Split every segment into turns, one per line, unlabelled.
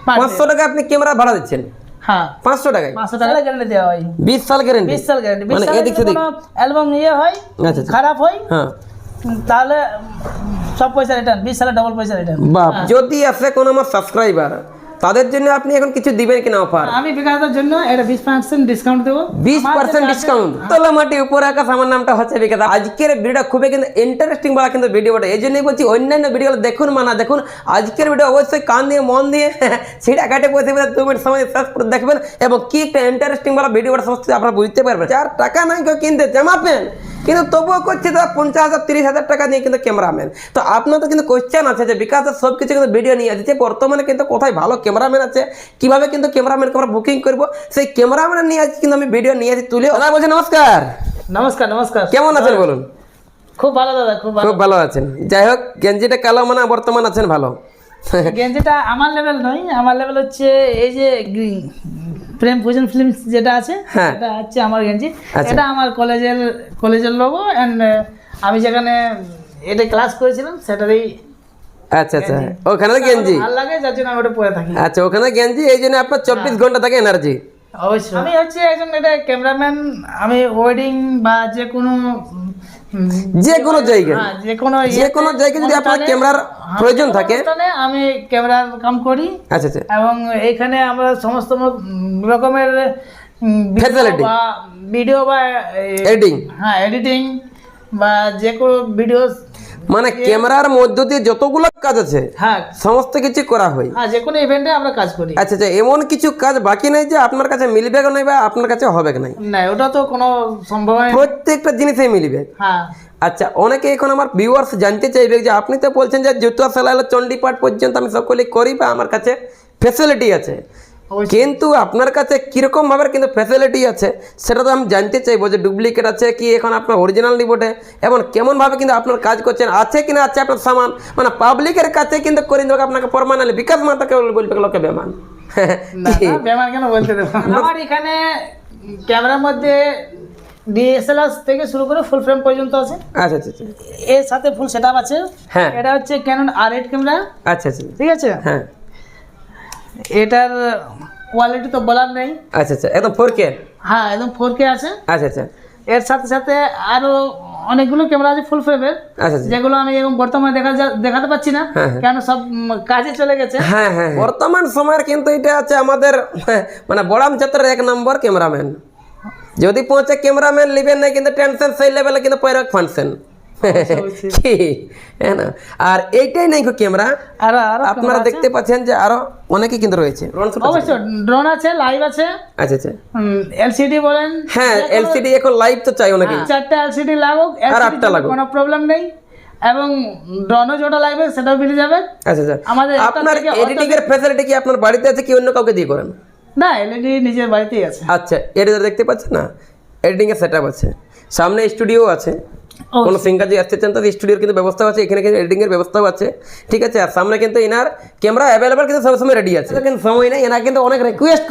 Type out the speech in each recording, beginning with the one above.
500 টাকা আপনি ক্যামেরা ভাড়া দিচ্ছেন?
হ্যাঁ
500 টাকায়
500 টাকা গ্যারান্টি দেওয়া হয়।
20 সাল গ্যারান্টি?
20 সাল গ্যারান্টি।
মানে এদিক সেদিক
অ্যালবাম নিয়ে হয়,
আচ্ছা
খারাপ হয়,
হ্যাঁ,
তাহলে সব পয়সা রিটার্ন, 20 সালে ডবল পয়সা রিটার্ন।
বাহ। যদি আসে কোন আমার সাবস্ক্রাইবার, তাদের জন্য আপনি এখন কিছু দিবেন কিনা অফার?
আমি বিকাশের জন্য এটা 20% ডিসকাউন্ট দেবো।
20% ডিসকাউন্ট? তোলা মাটি উপরে আকাশ, আমার নামটা হচ্ছে বিকাশ। আজকের ভিডিওটা খুবই কিন্তু ইন্টারেস্টিং বলা কিন্তু ভিডিওটা, এই জন্যই বলছি অন্যান্য ভিডিওগুলো দেখুন না দেখুন, আজকের ভিডিও অবশ্যই কান দিয়ে মন দিয়ে সেটা কাটে বসে 2 মিনিট সময় শেষ করে দেখবেন, এবং কি একটা ইন্টারেস্টিং বলা ভিডিওটা সমস্ত আপনারা বুঝতে পারবেন। 4 টাকা নাই কেউ কিনতে জামা প্যান্ট, কিন্তু তবুও করছে তো 50,000 30,000 টাকা নিয়ে কিন্তু ক্যামেরাম্যান। তো আপনার তো কিন্তু কোয়েশ্চেন আছে যে বিকাশের সব কিছু কিন্তু ভিডিও নিয়ে আছে, যে বর্তমানে কিন্তু কোথায় ভালো ক্যামেরাম্যান আছে, কিভাবে কিন্তু ক্যামেরাম্যানকে আমরা বুকিং করবো, সেই ক্যামেরাম্যান নিয়ে আজকে কিন্তু আমি ভিডিও নিয়ে আছি তুলে। দাদা বলছি নমস্কার।
নমস্কার। নমস্কার,
কেমন আছেন বলুন?
খুব ভালো দাদা, খুব ভালো।
খুব ভালো আছেন। যাই হোক, গেঞ্জিটা কালো মানে বর্তমান আছেন ভালো।
গেঞ্জিটা আমার লেভেল নয়, আমার লেভেল হচ্ছে এই যে প্রেম ফুশন ফিল্মস যেটা আছে, এটা হচ্ছে আমার গেঞ্জি। এটা আমার কলেজের লোগো, এন্ড আমি যেখানে এটা ক্লাস করেছিলাম সেটারই।
আচ্ছা আচ্ছা, ওখানে গেঞ্জি
ভালো লাগে, যার জন্য আমি ওটা পরে থাকি।
আচ্ছা, ওখানে গেঞ্জি, এই জন্য আপনার 24 ঘন্টা থাকে এনার্জি।
অবশ্যই। আমি হচ্ছে একজন এটা ক্যামেরাম্যান, আমি ওয়েডিং বা যে কোনো
জায়গায়, যে কোনো জায়গায় যদি আপনার ক্যামেরার প্রয়োজন থাকে,
আমি ক্যামেরার কাম করি।
আচ্ছা আচ্ছা,
এবং এখানে আমরা সমস্ত রকমের
ফ্যাসিলিটি,
ভিডিও বা
এডিটিং,
হ্যাঁ এডিটিং বা যে কোনো ভিডিও,
মানে ক্যামেরার মধ্য দিয়ে যতগুলো কাজ আছে
হ্যাঁ
সমস্ত কিছু করা হয়।
হ্যাঁ, যে কোনো ইভেন্টে আমরা কাজ করি।
আচ্ছা আচ্ছা, এমন কিছু কাজ বাকি নাই যে আপনার কাছে মিলবে না বা আপনার কাছে হবে না?
না, ওটা তো কোনো সম্ভব নয়,
প্রত্যেকটা জিনিসই মিলবে।
হ্যাঁ।
আচ্ছা, অনেকে এখন আমার ভিউয়ার্স জানতে চাইবে যে আপনি তো বলছেন যে জুতো সেলাই চণ্ডীপাঠ পর্যন্ত আমি সকলে করি বা আমার কাছে ফ্যাসিলিটি আছে, কিন্তু আপনার কাছে কিরকম ভাবে কিন্তু ফ্যাসিলিটি আছে সেটা তো আমি জানতে চাইবো, যে ডুপ্লিকেট আছে কি এখন আপনার অরিজিনাল রিপোর্টে, এবং কেমন ভাবে কিন্তু আপনার কাজ করছেন, আছে কিনা আছে আপনার সামান, মানে পাবলিকের কাছে কিন্তু করে দেবো আপনাকে প্রমাণ। বিকাশ মাতাকে বলবে লোকে বেমান।
বেমান কেন বলতে দেবো? আমার এখানে ক্যামেরার মধ্যে ডিএসএলআর থেকে শুরু করে ফুল ফ্রেম পর্যন্ত আছে।
আচ্ছা আচ্ছা,
এর সাথে ফুল সেটআপ আছে।
হ্যাঁ,
এটা হচ্ছে ক্যানন R8 ক্যামেরা।
আচ্ছা আচ্ছা,
ঠিক আছে।
হ্যাঁ,
এটার কোয়ালিটি তো বলার নেই।
আচ্ছা আচ্ছা, একদম 4K?
হ্যাঁ, একদম 4K আছে।
আচ্ছা আচ্ছা,
এর সাথে সাথে আরো অনেকগুলো ক্যামেরা আছে ফুল ফ্রেমের,
আচ্ছা,
যেগুলো আমি এখন বর্তমানে দেখাতে পাচ্ছি না, কেন সব কাজে চলে গেছে।
হ্যাঁ হ্যাঁ, বর্তমান সময়ের কিন্তু এটা আছে আমাদের মানে বড়াম ছাত্রের 1 নম্বর ক্যামেরাম্যান। যদি পৌঁছে ক্যামেরাম্যান নেবেন না কিন্তু টেনশন, সেই লেভেলে কিন্তু পয়রক ফাংশন কি, আর এইটাই নাই ক্যামেরা, আর আপনারা দেখতে পাচ্ছেন যে আরো অনেকে কিন্তু রয়েছে।
অবশ্যই ড্রোন আছে, লাইভ আছে।
আচ্ছা আচ্ছা,
এলসিডি বলেন,
হ্যাঁ এলসিডি এখন লাইভ তো চাই অনেকে,
4টা এলসিডি লাগুক,
আর 8টা লাগুক,
কোনো প্রবলেম নেই। এবং ড্রোনও যেটা লাগবে সেটাও মিলে যাবে।
আচ্ছা আচ্ছা,
আমাদের
আপনার এডিটিং এর ফ্যাসিলিটি কি আপনার বাড়িতে আছে কি অন্য কাউকে দিয়ে করেন?
না, এলইডি নিজের বাড়িতেই আছে।
আচ্ছা, এটা দেখতে পাচ্ছেন না, এডিটিং এর সেটআপ আছে, সামনে স্টুডিও আছে, কোনো সিঙ্গার যে আসতে চান তাদের স্টুডিওর কিন্তু ব্যবস্থা আছে, এখানে কিন্তু এডিটিং এর ব্যবস্থাও আছে। ঠিক আছে, আর সামনে কিন্তু এনার ক্যামেরা অ্যাভেলেবল কিন্তু সবসময় রেডি আছে, কিন্তু সময় নেই। এনারা কিন্তু অনেক রিকোয়েস্ট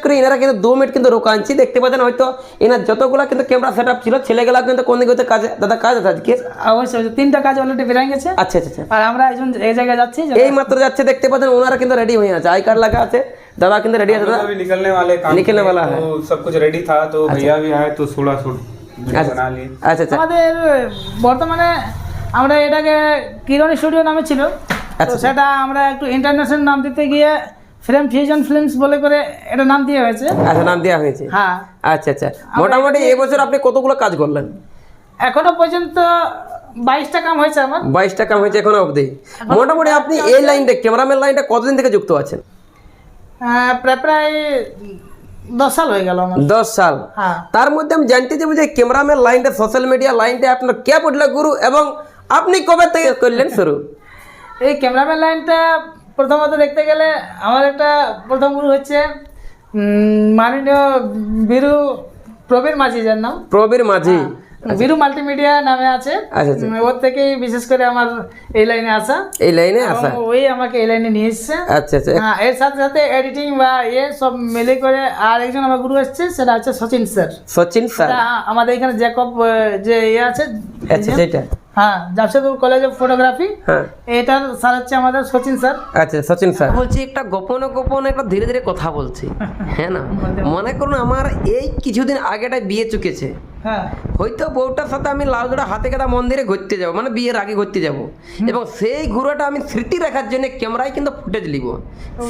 করে এনারা কিন্তু 2 মিনিট কিন্তু রোকানছি। দেখতে পাচ্ছেন হয়তো এনার যতগুলো কিন্তু ক্যামেরা সেটআপ ছিল, ছেলেগুলা কিন্তু কোন দিকে কাজে, দাদা কাজ আছে আজকে?
অবশ্যই 3টা কাজ অলরেডি বেরিয়ে গেছে।
আচ্ছা আচ্ছা,
আর আমরা এই জায়গায় যাচ্ছি,
এই মাত্র যাচ্ছে। দেখতে পাচ্ছেন ওনারা কিন্তু রেডি হয়ে আছে, আই কার্ড লাগা আছে, দাদা কিন্তু রেডি আছে, দাদা
अभी निकलने वाला है, तो सब कुछ रेडी था, तो भैया भी आए तो थोड़ा बना लिए।
আচ্ছা আচ্ছা,
আমাদের বর্তমানে আমরা এটাকে কিরণ স্টুডিও নামে ছিল, তো সেটা আমরা একটু ইন্টারন্যাশনাল নাম দিতে গিয়ে ফ্রেম ফিউশন ফিল্মস বলে করে এটা নাম দেওয়া হয়েছে।
আচ্ছা, নাম দেওয়া হয়েছে।
হ্যাঁ,
আচ্ছা আচ্ছা, মোটামুটি এই বছর আপনি কতগুলো কাজ করলেন?
এখনো পর্যন্ত 22টা কাম হয়েছে আমার।
22টা কাম হয়েছে এখনো অবধি। মোটামুটি আপনি এই লাইনটা, ক্যামেরাম্যান লাইনটা কতদিন থেকে যুক্ত আছেন?
প্রায় 10 সাল হয়ে গেল আমার।
10 সাল?
হ্যাঁ।
তার মধ্যে আমি জানতে চাইবো যে ক্যামেরাম্যান লাইনটা, সোশ্যাল মিডিয়া লাইনটা আপনার কে পড়লো গুরু, এবং আপনি কবে থেকে করলেন শুরু?
এই ক্যামেরাম্যান লাইনটা প্রথমত দেখতে গেলে আমার একটা প্রথম গুরু হচ্ছে মাননীয় বীরু প্রবীর মাঝি, যার নাম
প্রবীর মাঝি।
বীরু মাল্টিমিডিয়া নামে আছে। ওর থেকেই বিশেষ করে আমার এই লাইনে আসা।
এই লাইনে আসা,
ওই আমাকে এই লাইনে নিয়ে এসছে।
আচ্ছা আচ্ছা,
এর সাথে সাথে এডিটিং বা সব মিলে করে আর একজন আমার গুরু এসছে, সেটা হচ্ছে সচিন স্যার।
সচিন স্যার
আমাদের এখানে জ্যাকব যে আছে।
আচ্ছা, সেটা
হ্যাঁ জামশেদপুর কলেজ অফ ফটোগ্রাফি।
হ্যাঁ
এটার স্যার হচ্ছে আমাদের সচিন স্যার।
আচ্ছা সচিন স্যার বলছি একটা গোপনে একটা ধীরে ধীরে কথা বলছি হ্যাঁ না মনে করুন আমার এই কিছুদিন আগেটা বিয়ে চুকেছে
হ্যাঁ
হয়তো বউটার সাথে আমি লাউজোড়া হাতে কাটা মন্দিরে ঘুরতে যাবো মানে বিয়ের আগে ঘুরতে যাব এবং সেই ঘুরাটা আমি স্মৃতি রাখার জন্য ক্যামেরায় কিন্তু ফুটেজ নিব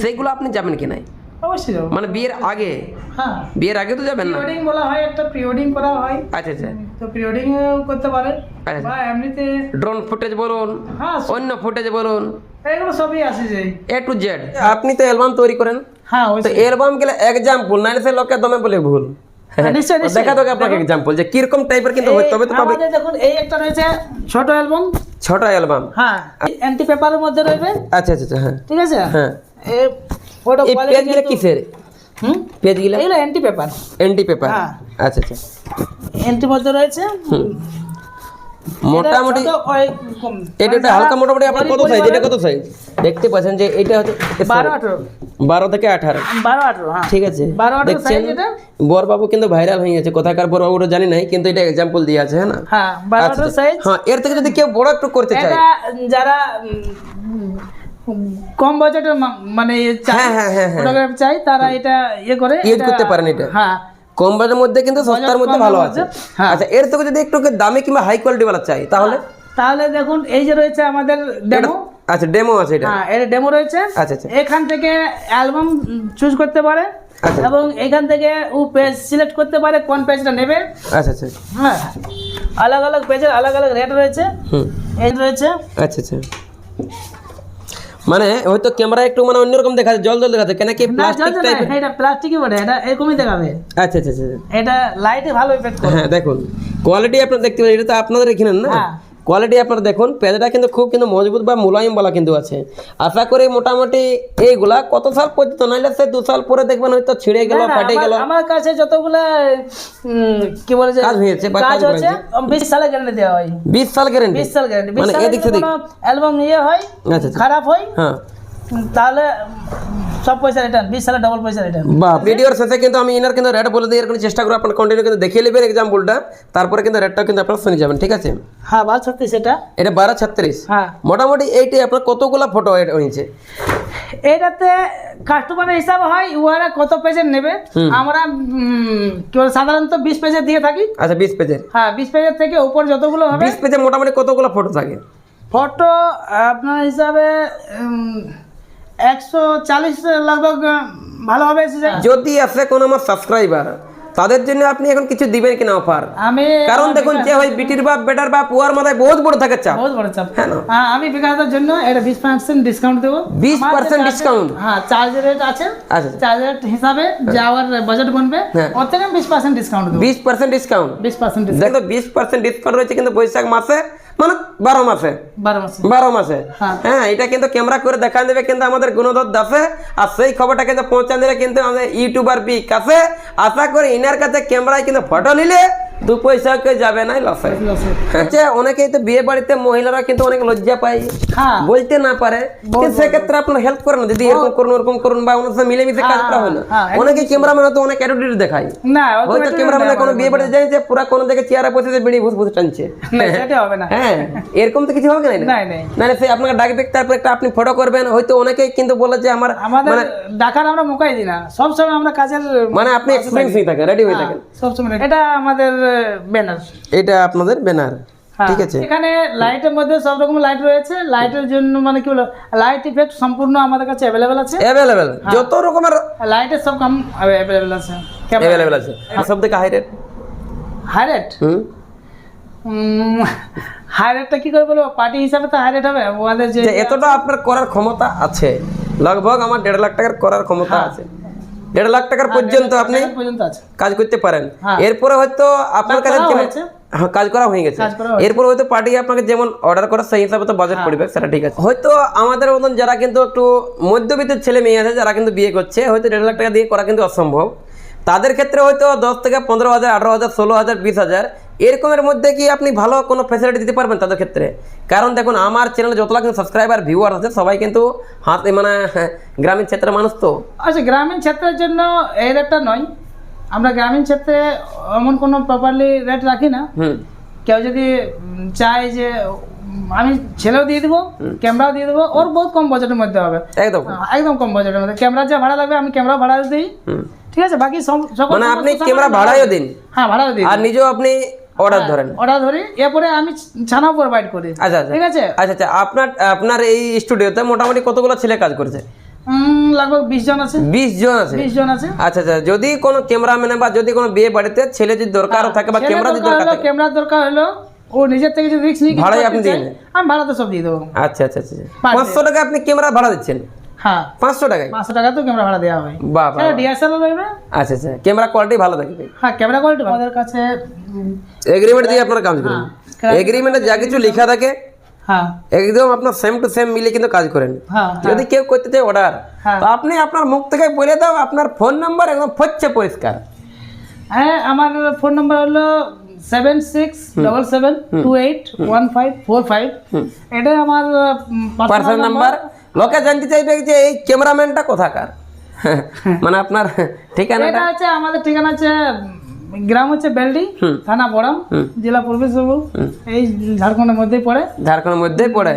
সেইগুলো আপনি যাবেন কি নাই
অবশ্যই যাবো।
মানে বিয়ের আগে
হ্যাঁ
বিয়ের আগে তো যাবেন না
প্রি-ওয়েডিং বলা হয়, একটা প্রি-ওয়েডিং করা হয়,
আচ্ছা আচ্ছা
তো প্রি-ওয়েডিং করতে পারে
আচ্ছা।
বা এমনিতে
ড্রোন ফুটেজ বলুন
হ্যাঁ
অন্য ফুটেজ বলুন
এগুলো সবই আসে যায়।
এ টু জেড আপনি তো অ্যালবাম তৈরি করেন
হ্যাঁ
তো
অবশ্যই।
অ্যালবাম গেলে এক্সাম্পল নাইলে সে লোকে দমে বলে ভুল
নিশ্চয়ই, নিশ্চয়ই।
দেখা তোকে আপনাকে এক্সাম্পল যে কিরকম টাইপের কিন্তু হইতে হবে তো পাবে
আমাদের দেখুন এই একটা রয়েছে ছোট অ্যালবাম,
ছোট অ্যালবাম
হ্যাঁ অ্যান্টি পেপারের মধ্যে রয়েছে,
আচ্ছা আচ্ছা আচ্ছা হ্যাঁ
ঠিক আছে।
হ্যাঁ
এই ফটো
এই
কোয়ালিটি
পেজগুলো কিসের পেজগুলো
এগুলো অ্যান্টি পেপার,
এনটি পেপার
হ্যাঁ।
আচ্ছা আচ্ছা
অ্যান্টি মধ্যে রয়েছে।
মোটামুটি এটা হালকা মোটামুটি আপনার কত সাইজ এটা কত সাইজ দেখতে পাচ্ছেন যে এটা হচ্ছে 12 থেকে 18
12-18 হ্যাঁ
ঠিক আছে
12-18
দেখছেন
সাইজ এটা।
বরবাবু কিন্তু ভাইরাল হয়ে গেছে কোথাকার বরবাবু ওটা জানি নাই কিন্তু এটা এক্সাম্পল দিয়ে আছে হ্যাঁ না
হ্যাঁ
আচ্ছা,
12-18 সাইজ।
হ্যাঁ এর থেকে যদি কেউ বড় একটু করতে চায়
এটা যারা কম বাজেটের মানে
হ্যাঁ, হ্যাঁ, হ্যাঁ, হ্যাঁ।
ফটোগ্রাফি চাই তারা এটা ইয়ে করে
ইউজ করতে পারেন এটা
হ্যাঁ
কম বাজেটের মধ্যে কিন্তু সস্তার মধ্যে
কম
ভালো
বাজেট,
আছে
হ্যাঁ।
আচ্ছা এর থেকে যদি একটু দামি কিংবা হাই কোয়ালিটি वाला চাই তাহলে
তাহলে দেখুন এই যে রয়েছে আমাদের ডেমো,
আচ্ছা ডেমো আছে এটা
হ্যাঁ এর ডেমো রয়েছে।
আচ্ছা আচ্ছা
এখান থেকে অ্যালবাম চুজ করতে পারে
আচ্ছা।
এবং এখান থেকে ও পেজ সিলেক্ট করতে পারে কোন পেজটা নেবে।
আচ্ছা আচ্ছা
হ্যাঁ আলাদা আলাদা পেজের আলাদা আলাদা রেট রয়েছে,
হুম
এই রয়েছে।
আচ্ছা আচ্ছা মানে হয়তো ক্যামেরা একটু মানে অন্যরকম দেখা যায় জল জল দেখা যায় কেন কি
না
প্লাস্টিক
জলদি
টাইপের
না, এটা প্লাস্টিকই বটে, এটা এরকমই দেখাবে,
আচ্ছা আচ্ছা আচ্ছা
এটা লাইটে ভালো ইফেক্ট করে।
হ্যাঁ দেখুন কোয়ালিটি আপনারা দেখতে পাচ্ছেন এটা তো আপনাদের এখানে না
হ্যাঁ।
কোয়ালিটি আপনারা দেখুন পেজটা কিন্তু খুব কিন্তু মজবুত বা মোলায়েম বলা কিন্তু আছে আশা করি মোটামুটি এইগুলা কত সাল পর্যন্ত নাইলে সে 2 সাল পরে দেখবেন হয়তো ছিঁড়ে গেল
না, না,
ফাটে গেল
আমার কাছে যতগুলা কি বলে যে
কাজ হয়েছে বা
কাজ
কাজ
হচ্ছে 20 সালের গ্যারান্টি দেওয়া হয়,
20 সাল গ্যারান্টি
20 সাল গ্যারান্টি। 20
মানে
সালের
এদিক
যদি
সেদিক
কোনো অ্যালবাম নিয়ে হয়
আচ্ছা আচ্ছা
খারাপ হয়
হ্যাঁ
তাহলে সব পয়সা রিটার্ন, 20 সালে ডবল পয়সা রিটার্ন।
বাহ ভিডিওর শেষে কিন্তু আমি এনার কিন্তু রেট বলে দিই এর কোনো চেষ্টা করব আপনারা কন্টিনিউ কিন্তু দেখিয়ে নেবেন এক্সাম্পলটা তারপরে কিন্তু রেটটা কিন্তু আপনারা শুনে যাবেন ঠিক আছে
হ্যাঁ বাস সত্যি সেটা।
এটা 1236
হ্যাঁ
মোটামুটি এইটাই আপনার কতগুলা ফটো হয়েছে
এটাতে কাস্টমারের হিসাব হয় ওরা কত পেজের নেবে, আমরা কি বলে সাধারণত 20 পেজের দিয়ে থাকি।
আচ্ছা 20 পেজের
হ্যাঁ 20 পেজের থেকে উপর যতগুলো হবে
20 পেজে মোটামুটি কতগুলো ফটো থাকে
ফটো আপনার হিসাবে 140 লগভগ ভালো হবে এসে যায়।
যদি আসে কোনো আমার সাবস্ক্রাইবার তাদের জন্য আপনি এখন কিছু দিবেন কিনা অফার
আমি
কারণ দেখুন যে হয় বিটির বাপ বেটার বাপ ওর মাথায় বহুত বড় থাকে চাপ
বহুত বড় চাপ।
হ্যাঁ না?
হ্যাঁ আমি বিকাশের জন্য এটা 20% ডিসকাউন্ট দেবো।
20% ডিসকাউন্ট
হ্যাঁ চার্জ রেট আছে,
আচ্ছা
চার্জ রেট হিসাবে যা আমার বাজেট বনবে
হ্যাঁ।
ওর থেকে 20% ডিসকাউন্ট দেবো।
20% ডিসকাউন্ট
20% ডিসকাউন্ট
দেখো 20% ডিসকাউন্ট রয়েছে কিন্তু বৈশাখ মাসে মানে 12 মাসে
12 মাসে।
12 মাসে
হ্যাঁ।
হ্যাঁ এটা কিন্তু ক্যামেরা করে দেখা দেবে কিন্তু আমাদের গুণধর দাসে আর সেই খবরটা কিন্তু পৌঁছা দেবে কিন্তু আমাদের ইউটিউবার বি কাছে আশা করি ইনার কাছে ক্যামেরায় কিন্তু ফটো নিলে 2 পয়সা কে যাবে না লসে আচ্ছা অনেকেই তো বিয়ে বাড়িতে মহিলারা কিন্তু অনেক লজ্জা পায়
হ্যাঁ
বলতে না পারে কিন্তু সেক্ষেত্রে আপনার হেল্প করেন না দিদি এরকম করুন ওরকম করুন বা ওনার সাথে মিলেমিশে কাজ করা হয় না
হ্যাঁ,
অনেকে ক্যামেরাম্যান তো অনেক অ্যাটিটিউড দেখায়
না
হয়তো ক্যামেরাম্যান কোনো বিয়ে বাড়িতে যায় যে পুরো কোনো জায়গায় চেয়ারে বসে যে বিড়ি ভুস টানছে
না, সেটা হবে না।
হ্যাঁ এরকম তো কিছু হবে না
নাই, নাই।
না সে আপনাকে ডাকবে তারপর একটা আপনি ফটো করবেন হয়তো অনেকেই কিন্তু বলে যে আমার
আমাদের
মানে
ডাকার আমরা মুকাই দিই না, সব সময় আমরা কাজের
মানে আপনি এক্সপিরিয়েন্স নিয়ে থাকেন রেডি হয়ে থাকেন
সব সময় এটা আমাদের ব্যানার।
এটা আপনাদের ব্যানার ঠিক আছে
এখানে লাইটের মধ্যে সব রকম লাইট রয়েছে, লাইটের জন্য মানে কি বলো লাইট ইফেক্ট সম্পূর্ণ আমাদের কাছে অ্যাভেলেবেল আছে,
অ্যাভেলেবেল যত রকমের
লাইটের সব কাম অ্যাভেলেবেল আছে।
অ্যাভেলেবেল আছে আর সব থেকে হাই রেট
হাই রেট
হুম
হাই রেটটা কি করে বলবো, পার্টি হিসাবে তো হাই রেট হবে ওদের যে
যে এতটা আপনার করার ক্ষমতা আছে লগভগ আমার 1.5 লাখ টাকার করার ক্ষমতা আছে 1.5 লাখ টাকার পর্যন্ত আপনি
পর্যন্ত আছে।
কাজ করতে পারেন
হ্যাঁ।
এরপরে হয়তো আপনার কাছে
করা
যেমন
হয়েছে।
হ্যাঁ কাজ করা হয়ে গেছে
কাজ করা হয়েছে।
এরপর হয়তো পার্টি আপনাকে যেমন অর্ডার করে সেই হিসাবে তো বাজেট পড়বে সেটা ঠিক আছে হয়তো আমাদের মতন যারা কিন্তু একটু মধ্যবিত্তের ছেলে মেয়ে আছে যারা কিন্তু বিয়ে করছে হয়তো 1.5 লাখ টাকা দিয়ে করা কিন্তু অসম্ভব তাদের ক্ষেত্রে হয়তো 10 থেকে 15,000 18,000 16,000 20,000 এরকমের মধ্যে কি আপনি ভালো কোনো ফ্যাসিলিটি দিতে পারবেন তাদের ক্ষেত্রে কারণ দেখুন আমার চ্যানেলে যতটা কিন্তু সাবস্ক্রাইবার ভিউয়ার আছে সবাই কিন্তু হাতে মানে গ্রামীণ ক্ষেত্রের মানুষ তো
আচ্ছা গ্রামীণ ক্ষেত্রের জন্য এই রেটটা নয়, আমরা গ্রামীণ ক্ষেত্রে এমন কোনো প্রপারলি রেট রাখি না,
হুম
কেউ যদি চায় যে আমি ছেলেও দিয়ে দেবো, ক্যামেরাও দিয়ে দেবো, ওর বহুত কম বাজেটের মধ্যে হবে,
একদম
একদম কম বাজেটের মধ্যে। ক্যামেরা যা ভাড়া লাগবে আমি ক্যামেরা ভাড়া দিই, ঠিক আছে, বাকি সকল
মানে আপনি ক্যামেরা ভাড়াও দিন
হ্যাঁ ভাড়াও দিই,
আর নিজেও আপনি অর্ডার ধরেন?
অর্ডার ধরি, এরপরে আমি ছানাও প্রোভাইড করি।
আচ্ছা আচ্ছা
ঠিক আছে,
আচ্ছা আচ্ছা আপনার এই স্টুডিওতে মোটামুটি কতগুলো ছেলে কাজ করছে?
লাগভগ 20 জন আছে।
20 জন আছে?
20 জন আছে।
আচ্ছা আচ্ছা, যদি কোনো ক্যামেরাম্যান বা যদি কোনো বিয়ে বাড়িতে ছেলে যদি দরকার থাকে বা ক্যামেরা যদি দরকার থাকে,
ক্যামেরা দরকার হলো ও নিজের থেকে যদি রিস্ক নিয়ে কিছু
ভাড়াই
করতে
আপনি
চায়,
দিয়ে দেন?
আমি ভাড়া তো সব দিয়ে দেবো।
আচ্ছা আচ্ছা আচ্ছা 500 টাকা আপনি ক্যামেরা ভাড়া দিচ্ছেন?
হ্যাঁ
500 টাকায়?
500 টাকা তো ক্যামেরা ভাড়া দেওয়া হয়।
বাহ বাহ,
ডিএসএলআর লাগবে।
আচ্ছা আচ্ছা, ক্যামেরা কোয়ালিটি ভালো থাকবে?
হ্যাঁ ক্যামেরা কোয়ালিটি আমাদের কাছে
এগ্রিমেন্ট দিয়ে আপনারা কাজ করেন? এগ্রিমেন্টে যা কিছু লেখা থাকে
হ্যাঁ
একদম আপনার সেম টু সেম মিলে কিন্তু কাজ করেন?
হ্যাঁ
যদি কেউ করতে চায় অর্ডার,
হ্যাঁ।
তো আপনি আপনার মুখ থেকে বলে দাও, আপনার ফোন নাম্বার একদম ফচ্ছে পরিষ্কার।
হ্যাঁ আমার ফোন নাম্বার হলো 7677281545। এটাই আমার
পার্সোনাল নাম্বার। লোকে জানতে চাইবে যে এই ক্যামেরাম্যানটা কোথাকার, মানে আপনার ঠিকানাটা?
এটা হচ্ছে আমাদের ঠিকানা হচ্ছে গ্রাম হচ্ছে বেলডি, থানা বড়াম, জেলা পূর্ব সিংভূম, এই ঝাড়খণ্ডের মধ্যেই পড়ে।
ঝাড়খণ্ডের মধ্যেই পড়ে?